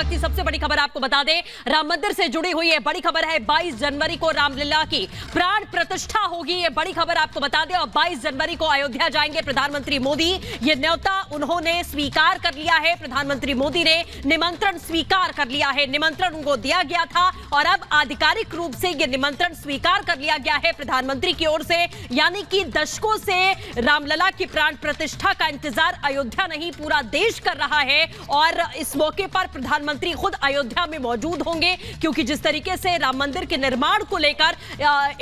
आज की सबसे बड़ी खबर आपको बता दें, राम मंदिर से जुड़ी हुई है बड़ी खबर है। 22 जनवरी को रामलला की प्राण प्रतिष्ठा होगी, ये बड़ी खबर आपको बता दें। और 22 जनवरी को अयोध्या जाएंगे प्रधानमंत्री मोदी। ये न्योता उन्होंने स्वीकार कर लिया है। प्रधानमंत्री मोदी ने निमंत्रण स्वीकार कर लिया है। निमंत्रण उनको दिया गया था और अब आधिकारिक रूप से ये निमंत्रण स्वीकार कर लिया गया है प्रधानमंत्री की ओर से। यानी कि दशकों से रामलला की प्राण प्रतिष्ठा का इंतजार अयोध्या नहीं पूरा देश कर रहा है। और इस मौके पर प्रधानमंत्री खुद अयोध्या में मौजूद होंगे, क्योंकि जिस तरीके से राम मंदिर के निर्माण को लेकर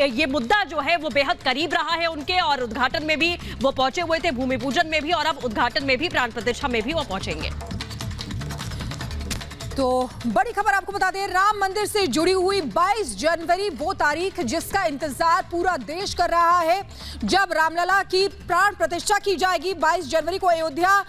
ये मुद्दा जो है वो बेहद करीब रहा है उनके। और उद्घाटन में भी वो पहुंचे हुए थे, भूमि पूजन में भी, और अब उद्घाटन में भी, प्राण प्रतिष्ठा में भी वो पहुंचेंगे। तो बड़ी खबर आपको बता दें, राम मंदिर से जुड़ी हुई 22 जनवरी वो तारीख जिसका इंतजार पूरा देश कर रहा है, जब रामलला की प्राण प्रतिष्ठा की जाएगी। 22 जनवरी को अयोध्या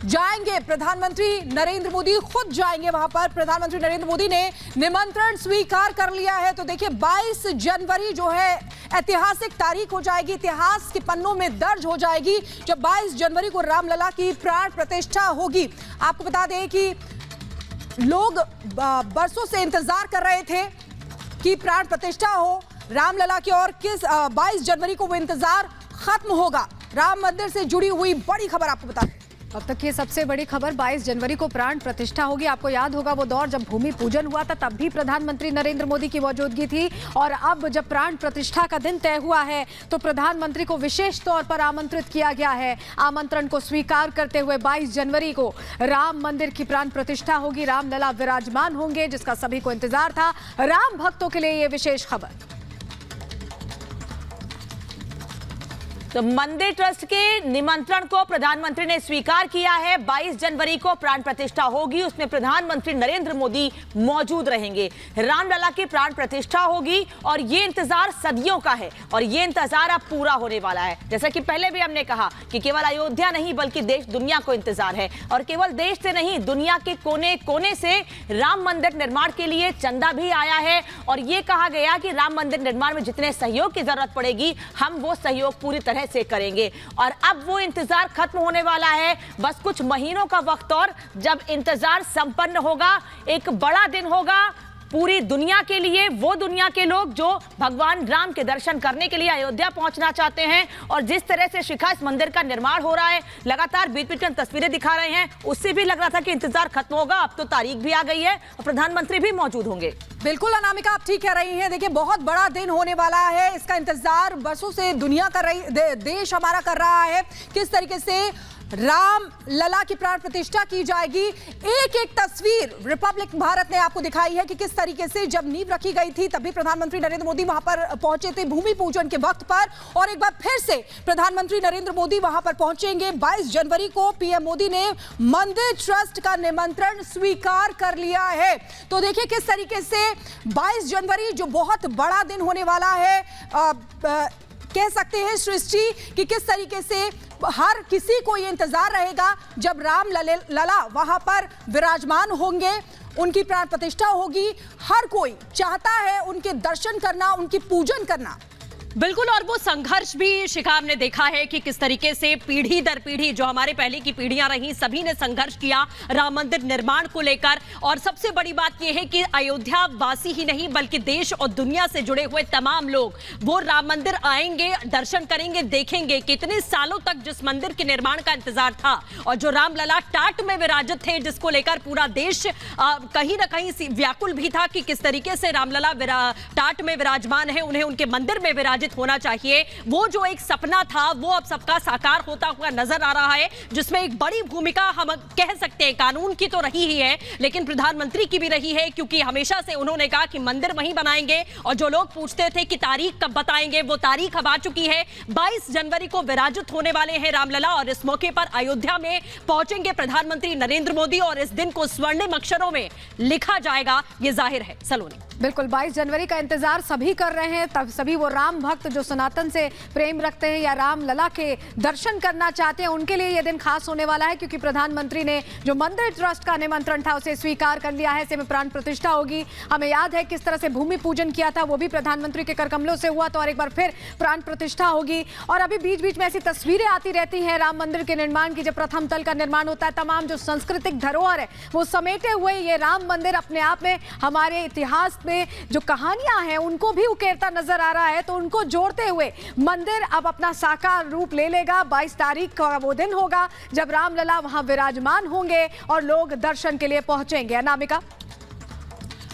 जाएंगे प्रधानमंत्री नरेंद्र मोदी, खुद जाएंगे वहां पर। प्रधानमंत्री नरेंद्र मोदी ने निमंत्रण स्वीकार कर लिया है। तो देखिए 22 जनवरी जो है ऐतिहासिक तारीख हो जाएगी, इतिहास के पन्नों में दर्ज हो जाएगी, जब 22 जनवरी को रामलला की प्राण प्रतिष्ठा होगी। आपको बता दें कि लोग बरसों से इंतजार कर रहे थे कि प्राण प्रतिष्ठा हो रामलला की, और किस 22 जनवरी को वो इंतजार खत्म होगा। राम मंदिर से जुड़ी हुई बड़ी खबर आपको बता दें। अब तक की सबसे बड़ी खबर, 22 जनवरी को प्राण प्रतिष्ठा होगी। आपको याद होगा वो दौर जब भूमि पूजन हुआ था, तब भी प्रधानमंत्री नरेंद्र मोदी की मौजूदगी थी। और अब जब प्राण प्रतिष्ठा का दिन तय हुआ है तो प्रधानमंत्री को विशेष तौर पर आमंत्रित किया गया है। आमंत्रण को स्वीकार करते हुए 22 जनवरी को राम मंदिर की प्राण प्रतिष्ठा होगी। रामलला विराजमान होंगे, जिसका सभी को इंतजार था। राम भक्तों के लिए ये विशेष खबर। तो मंदिर ट्रस्ट के निमंत्रण को प्रधानमंत्री ने स्वीकार किया है। 22 जनवरी को प्राण प्रतिष्ठा होगी, उसमें प्रधानमंत्री नरेंद्र मोदी मौजूद रहेंगे। रामलला की प्राण प्रतिष्ठा होगी और ये इंतजार सदियों का है और ये इंतजार अब पूरा होने वाला है। जैसा कि पहले भी हमने कहा कि केवल अयोध्या नहीं बल्कि देश दुनिया को इंतजार है, और केवल देश से नहीं दुनिया के कोने कोने से राम मंदिर निर्माण के लिए चंदा भी आया है। और ये कहा गया कि राम मंदिर निर्माण में जितने सहयोग की जरूरत पड़ेगी हम वो सहयोग पूरी तरह से करेंगे। और अब वो इंतजार खत्म होने वाला है, बस कुछ महीनों का वक्त और, जब इंतजार संपन्न होगा। एक बड़ा दिन होगा पूरी दुनिया के लिए, वो दुनिया के लोग जो भगवान राम के दर्शन करने के लिए अयोध्या पहुंचना चाहते हैं। और जिस तरह से शिखा इस मंदिर का निर्माण हो रहा है, लगातार बीच बीच में तस्वीरें दिखा रहे हैं, उससे भी लग रहा था कि इंतजार खत्म होगा। अब तो तारीख भी आ गई है और प्रधानमंत्री भी मौजूद होंगे। बिल्कुल अनामिका, आप ठीक कह रही हैं। देखिए बहुत बड़ा दिन होने वाला है, इसका इंतजार बरसों से दुनिया कर रही, देश हमारा कर रहा है। किस तरीके से राम लला की प्राण प्रतिष्ठा की जाएगी, एक एक तस्वीर रिपब्लिक भारत ने आपको दिखाई है कि किस तरीके से जब नींव रखी गई थी तभी प्रधानमंत्री नरेंद्र मोदी वहां पर पहुंचे थे भूमि पूजन के वक्त पर। और एक बार फिर से प्रधानमंत्री नरेंद्र मोदी वहां पर पहुंचेंगे। 22 जनवरी को पीएम मोदी ने मंदिर ट्रस्ट का निमंत्रण स्वीकार कर लिया है। तो देखिए किस तरीके से 22 जनवरी जो बहुत बड़ा दिन होने वाला है, कह सकते हैं सृष्टि कि किस तरीके से हर किसी को ये इंतजार रहेगा जब राम लला वहां पर विराजमान होंगे, उनकी प्राण प्रतिष्ठा होगी। हर कोई चाहता है उनके दर्शन करना, उनकी पूजन करना। बिल्कुल, और वो संघर्ष भी शिखा हमने देखा है कि किस तरीके से पीढ़ी दर पीढ़ी जो हमारे पहले की पीढ़ियां रही, सभी ने संघर्ष किया राम मंदिर निर्माण को लेकर। और सबसे बड़ी बात यह है कि अयोध्या वासी ही नहीं बल्कि देश और दुनिया से जुड़े हुए तमाम लोग वो राम मंदिर आएंगे, दर्शन करेंगे, देखेंगे। कितने सालों तक जिस मंदिर के निर्माण का इंतजार था और जो रामलला टाट में विराजित थे, जिसको लेकर पूरा देश कहीं ना कहीं व्याकुल भी था कि किस तरीके से रामलला टाट में विराजमान है, उन्हें उनके मंदिर में विराजित होना चाहिए। वो जो एक सपना था वो अब सबका साकार होता हुआ नजर आ रहा है, जिसमें एक बड़ी भूमिका हम कह सकते हैं कानून की तो रही ही है, लेकिन प्रधानमंत्री की भी रही है, क्योंकि हमेशा से उन्होंने कहा कि मंदिर वहीं बनाएंगे। और जो लोग पूछते थे कि तारीख कब बताएंगे, वो तारीख अब आ चुकी है। 22 जनवरी को विराजित होने वाले हैं रामलला, और इस मौके पर अयोध्या में पहुंचेंगे प्रधानमंत्री नरेंद्र मोदी। और इस दिन को स्वर्णिम अक्षरों में लिखा जाएगा, ये जाहिर है। सलोनी। बिल्कुल 22 जनवरी का इंतजार सभी कर रहे हैं। तब सभी वो राम भक्त जो सनातन से प्रेम रखते हैं या राम लला के दर्शन करना चाहते हैं, उनके लिए ये दिन खास होने वाला है, क्योंकि प्रधानमंत्री ने जो मंदिर ट्रस्ट का निमंत्रण था उसे स्वीकार कर लिया है। ऐसे में प्राण प्रतिष्ठा होगी। हमें याद है किस तरह से भूमि पूजन किया था, वो भी प्रधानमंत्री के कर कमलों से हुआ, तो और एक बार फिर प्राण प्रतिष्ठा होगी। और अभी बीच बीच में ऐसी तस्वीरें आती रहती हैं राम मंदिर के निर्माण की, जब प्रथम तल का निर्माण होता है, तमाम जो सांस्कृतिक धरोहर है वो समेटे हुए ये राम मंदिर अपने आप में हमारे इतिहास में जो कहानियां हैं उनको भी उकेरता नजर आ रहा है। तो उनको जोड़ते हुए मंदिर अब अपना साकार रूप ले लेगा। 22 तारीख का वो दिन होगा जब रामलला वहां विराजमान होंगे और लोग दर्शन के लिए पहुंचेंगे। अनामिका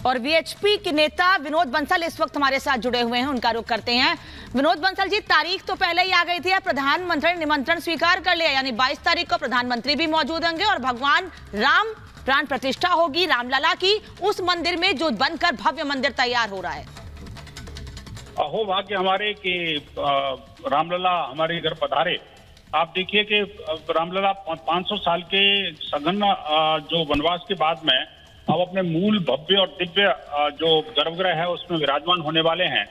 और वीएचपी के नेता विनोद बंसल इस वक्त हमारे साथ जुड़े हुए हैं, उनका रुख करते हैं। विनोद बंसल जी, तारीख तो पहले ही आ गई थी, प्रधानमंत्री ने निमंत्रण स्वीकार कर लिया, यानी 22 तारीख को प्रधानमंत्री भी मौजूद होंगे और भगवान राम प्राण प्रतिष्ठा होगी रामलला की उस मंदिर में जो बनकर भव्य मंदिर तैयार हो रहा है। अहो भाग्य हमारे कि रामलला हमारे घर पधारे। आप देखिए कि रामलला 500 साल के सघन जो वनवास के बाद में अब अपने मूल भव्य और दिव्य जो गर्भगृह है उसमें विराजमान होने वाले हैं।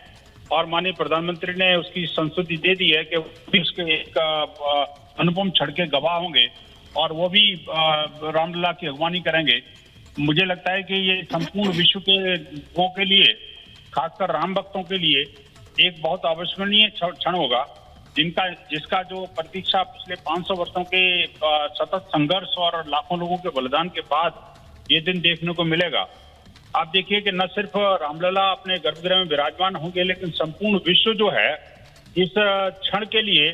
और माननीय प्रधानमंत्री ने उसकी संस्तुति दे दी है कि उसके एक अनुपम क्षण के गवाह होंगे और वो भी रामलला की अगवानी करेंगे। मुझे लगता है कि ये संपूर्ण विश्व के लोगों के लिए, खासकर राम भक्तों के लिए एक बहुत अविस्मरणीय क्षण होगा, जिसका जो प्रतीक्षा पिछले 500 वर्षों के सतत संघर्ष और लाखों लोगों के बलिदान के बाद ये दिन देखने को मिलेगा। आप देखिए कि न सिर्फ रामलला अपने गर्भगृह में विराजमान होंगे, लेकिन संपूर्ण विश्व जो है इस क्षण के लिए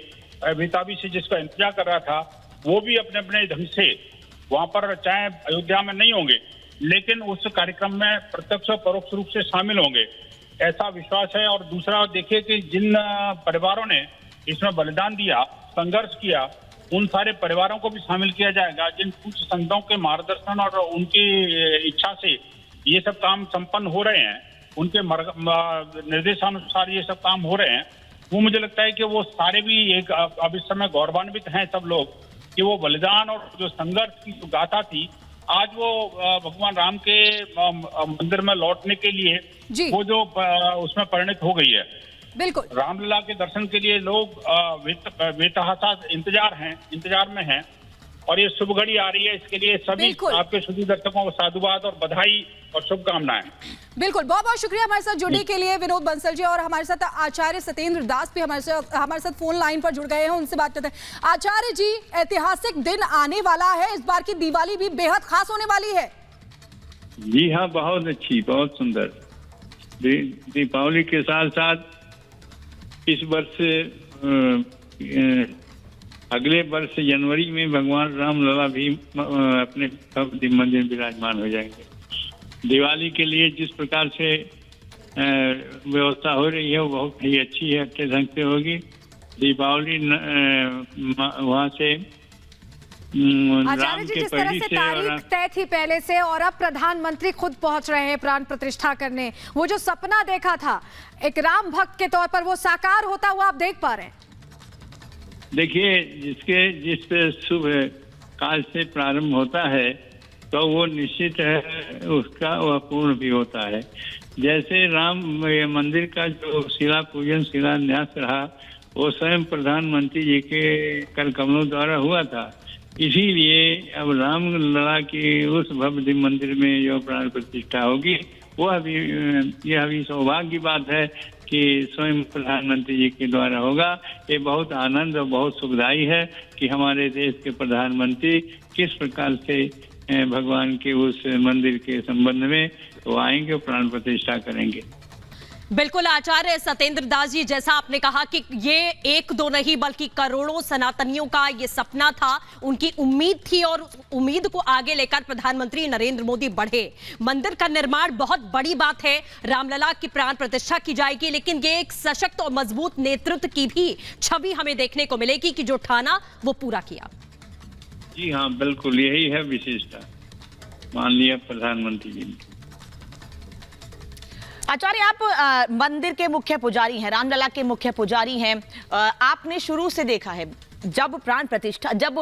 बेताबी से जिसका इंतजार कर रहा था, वो भी अपने अपने ढंग से वहां पर, चाहे अयोध्या में नहीं होंगे लेकिन उस कार्यक्रम में प्रत्यक्ष और परोक्ष रूप से शामिल होंगे, ऐसा विश्वास है। और दूसरा देखिए कि जिन परिवारों ने इसमें बलिदान दिया, संघर्ष किया, उन सारे परिवारों को भी शामिल किया जाएगा, जिन कुछ संतों के मार्गदर्शन और उनकी इच्छा से ये सब काम संपन्न हो रहे हैं, उनके निर्देशानुसार ये सब काम हो रहे हैं। वो मुझे लगता है कि वो सारे भी एक अब इस समय गौरवान्वित हैं सब लोग कि वो बलिदान और जो संघर्ष की जो गाथा थी, आज वो भगवान राम के मंदिर में लौटने के लिए वो जो उसमें परिणत हो गई है। बिल्कुल रामलला के दर्शन के लिए लोग बेतहासा इंतजार में हैं और ये शुभ घड़ी आ रही है। इसके लिए सभी आपके सभी दर्शकों को साधुवाद और बधाई और शुभकामनाएं। बिल्कुल, बहुत बहुत शुक्रिया हमारे साथ जुड़ने के लिए विनोद बंसल जी। और हमारे साथ आचार्य सत्येंद्र दास भी हमारे साथ फोन लाइन पर जुड़ गए हैं, उनसे बात करते हैं। आचार्य जी, ऐतिहासिक दिन आने वाला है, इस बार की दिवाली भी बेहद खास होने वाली है। जी हाँ, बहुत अच्छी, बहुत सुंदर। दीपावली के साथ साथ इस वर्ष अगले वर्ष जनवरी में भगवान रामलला भी अपने मंदिर विराजमान हो जाएंगे। दिवाली के लिए जिस प्रकार से व्यवस्था हो रही है वो बहुत ही अच्छी है, अच्छे ढंग से होगी। दीपावली वहाँ से आचार्य जी, जिस तरह से तारीख तय थी पहले से और अब प्रधानमंत्री खुद पहुंच रहे हैं प्राण प्रतिष्ठा करने, वो जो सपना देखा था एक राम भक्त के तौर पर, वो साकार होता हुआ आप देख पा रहे हैं? देखिए, जिस शुभ काल से प्रारंभ होता है तो वो निश्चित है उसका वह पूर्ण भी होता है। जैसे राम मंदिर का जो शिला पूजन शिलान्यास रहा वो स्वयं प्रधानमंत्री जी के कर कमलों द्वारा हुआ था। इसीलिए अब रामलला की उस भव्य मंदिर में जो प्राण प्रतिष्ठा होगी यह भी सौभाग्य की बात है कि स्वयं प्रधानमंत्री जी के द्वारा होगा। ये बहुत आनंद और बहुत सुखदायी है कि हमारे देश के प्रधानमंत्री किस प्रकार से भगवान के उस मंदिर के संबंध में वो आएंगे और प्राण प्रतिष्ठा करेंगे। बिल्कुल आचार्य सत्येंद्र दास जी, जैसा आपने कहा कि ये एक दो नहीं बल्कि करोड़ों सनातनियों का ये सपना था, उनकी उम्मीद थी और उम्मीद को आगे लेकर प्रधानमंत्री नरेंद्र मोदी बढ़े। मंदिर का निर्माण बहुत बड़ी बात है, रामलला की प्राण प्रतिष्ठा की जाएगी, लेकिन ये एक सशक्त और मजबूत नेतृत्व की भी छवि हमें देखने को मिलेगी कि जो ठाना वो पूरा किया। जी हाँ, बिल्कुल यही है विशेषता माननीय प्रधानमंत्री जी ने। आचार्य, आप मंदिर के मुख्य पुजारी हैं, रामलला के मुख्य पुजारी हैं, आपने शुरू से देखा है जब प्राण प्रतिष्ठा, जब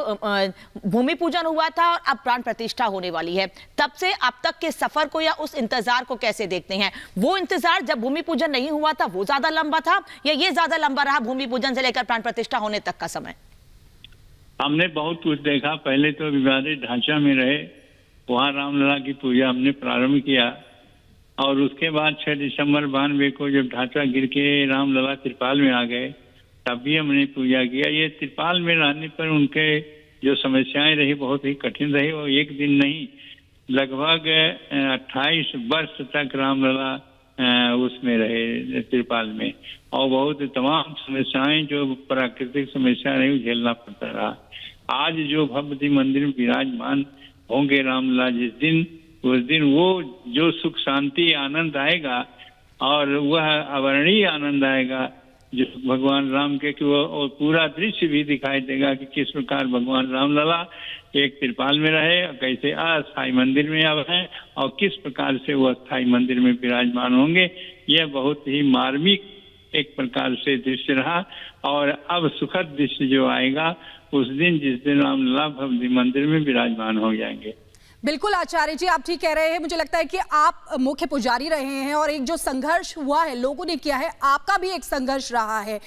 भूमि पूजन हुआ था और अब प्राण प्रतिष्ठा होने वाली है, तब से अब तक के सफर को या उस इंतजार को कैसे देखते हैं? वो इंतजार जब भूमि पूजन नहीं हुआ था वो ज्यादा लंबा था या ये ज्यादा लंबा रहा भूमि पूजन से लेकर प्राण प्रतिष्ठा होने तक का समय? हमने बहुत कुछ देखा। पहले तो विवादित ढांचा में रहे, वहाँ रामलला की पूजा हमने प्रारंभ किया और उसके बाद 6 दिसंबर 92 को जब ढांचा गिर के रामलला त्रिपाल में आ गए तब भी हमने पूजा किया। ये त्रिपाल में रहने पर उनके जो समस्याएं रही बहुत ही कठिन रही और एक दिन नहीं लगभग 28 वर्ष तक रामलला उसमें रहे त्रिपाल में और बहुत तमाम समस्याएं जो प्राकृतिक समस्या रही झेलना पड़ता रहा। आज जो भव्य मंदिर में विराजमान होंगे रामलला जिस दिन, उस दिन वो जो सुख शांति आनंद आएगा और वह अवर्णीय आनंद आएगा जो भगवान राम के कि वो और पूरा दृश्य भी दिखाई देगा कि किस प्रकार भगवान रामलला एक त्रिपाल में रहे और कैसे अस्थायी मंदिर में अब हैं और किस प्रकार से वो अस्थायी मंदिर में विराजमान होंगे। यह बहुत ही मार्मिक एक प्रकार से दृश्य रहा और अब सुखद दृश्य जो आएगा उस दिन जिस दिन रामलला भव्य मंदिर में विराजमान हो जाएंगे। बिल्कुल आचार्य जी, आप ठीक कह रहे हैं। मुझे लगता है कि आप मुख्य पुजारी रहे हैं और एक जो संघर्ष हुआ है लोगों ने किया है, आपका भी एक संघर्ष रहा है।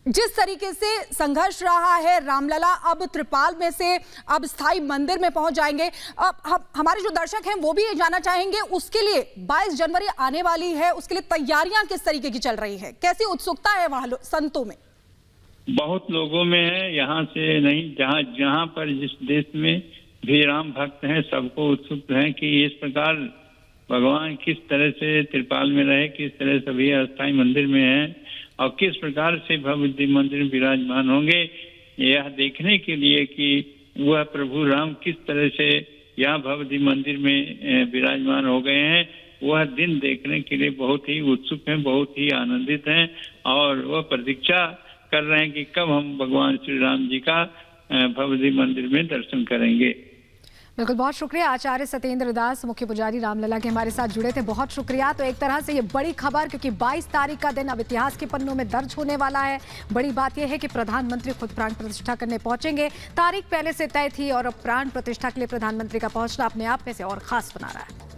जिस तरीके से संघर्ष रहा है, रामलला अब त्रिपाल में से अब स्थायी मंदिर में पहुंच जाएंगे। अब हमारे जो दर्शक हैं वो भी ये जानना चाहेंगे, उसके लिए 22 जनवरी आने वाली है, उसके लिए तैयारियां किस तरीके की चल रही है, कैसी उत्सुकता है वहां संतों में? बहुत लोगों में है, यहाँ से नहीं, जहाँ पर जिस देश में भी राम भक्त हैं सबको उत्सुक हैं कि इस प्रकार भगवान किस तरह से त्रिपाल में रहे, किस तरह सभी अस्थायी मंदिर में हैं और किस प्रकार से भव्य मंदिर में विराजमान होंगे। यह देखने के लिए कि वह प्रभु राम किस तरह से यहाँ भव्य मंदिर में विराजमान हो गए हैं, वह दिन देखने के लिए बहुत ही उत्सुक हैं, बहुत ही आनंदित हैं और वह प्रतीक्षा कर रहे हैं कि कब हम भगवान श्री राम जी का भव्य मंदिर में दर्शन करेंगे। बिल्कुल, बहुत शुक्रिया आचार्य सत्येंद्र दास, मुख्य पुजारी रामलला के हमारे साथ जुड़े थे, बहुत शुक्रिया। तो एक तरह से ये बड़ी खबर, क्योंकि 22 तारीख का दिन अब इतिहास के पन्नों में दर्ज होने वाला है। बड़ी बात यह है कि प्रधानमंत्री खुद प्राण प्रतिष्ठा करने पहुंचेंगे। तारीख पहले से तय थी और अब प्राण प्रतिष्ठा के लिए प्रधानमंत्री का पहुंचना अपने आप में से और खास बना रहा है।